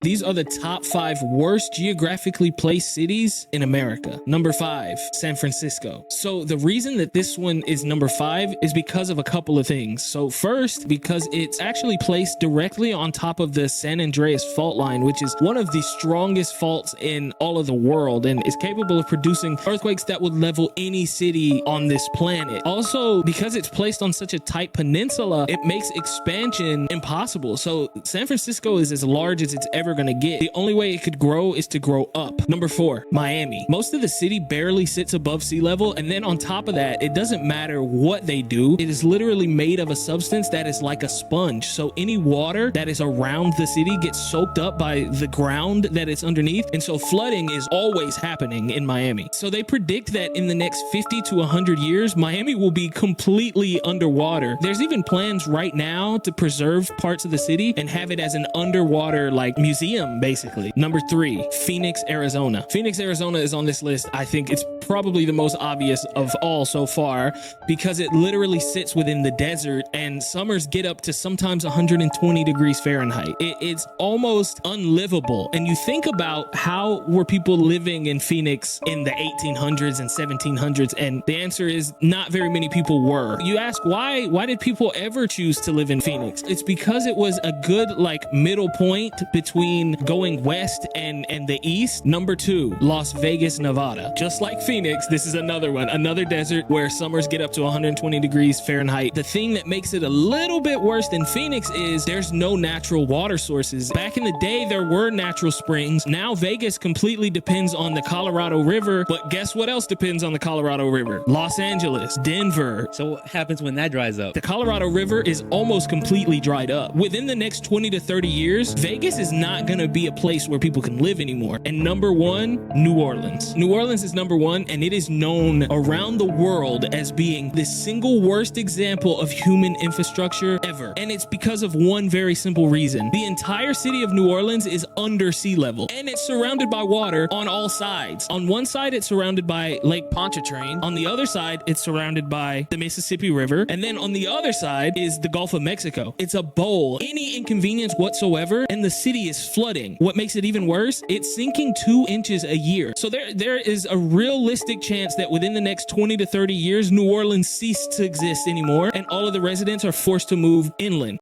These are the top 5 worst geographically placed cities in America. Number 5, San Francisco. So the reason that this one is number 5 is because of a couple of things. So first, because it's actually placed directly on top of the San Andreas fault line, which is one of the strongest faults in all of the world and is capable of producing earthquakes that would level any city on this planet. Also, because it's placed on such a tight peninsula, it makes expansion impossible. So San Francisco is as large as it's ever going to get. The only way it could grow is to grow up. Number 4, Miami. Most of the city barely sits above sea level, and then on top of that, it doesn't matter what they do. It is literally made of a substance that is like a sponge. So any water that is around the city gets soaked up by the ground that it's underneath, and so flooding is always happening in Miami. So they predict that in the next 50 to 100 years, Miami will be completely underwater. There's even plans right now to preserve parts of the city and have it as an underwater like museum, basically. Number 3, Phoenix, Arizona. Phoenix, Arizona is on this list. I think it's probably the most obvious of all so far because it literally sits within the desert and summers get up to sometimes 120 degrees Fahrenheit. It's almost unlivable. And you think about how were people living in Phoenix in the 1800s and 1700s, and the answer is not very many people were. You ask why did people ever choose to live in Phoenix? It's because it was a good like middle point between going west and the east. Number 2, Las Vegas, Nevada. Just like Phoenix, this is another one, another desert where summers get up to 120 degrees Fahrenheit. The thing that makes it a little bit worse than Phoenix is there's no natural water sources. Back in the day, there were natural springs. Now Vegas completely depends on the Colorado River, but guess what else depends on the Colorado River? Los Angeles, Denver. So what happens when that dries up? The Colorado River is almost completely dried up. Within the next 20 to 30 years, Vegas is not going to be a place where people can live anymore. And number 1, New Orleans. New Orleans is number 1, and it is known around the world as being the single worst example of human infrastructure ever. And it's because of one very simple reason. The entire city of New Orleans is under sea level, and it's surrounded by water on all sides. On one side, it's surrounded by Lake Pontchartrain. On the other side, it's surrounded by the Mississippi River. And then on the other side is the Gulf of Mexico. It's a bowl. Any inconvenience whatsoever, and the city is flooding. What makes it even worse, it's sinking 2 inches a year. So there is a realistic chance that within the next 20 to 30 years, New Orleans ceased to exist anymore, and all of the residents are forced to move inland.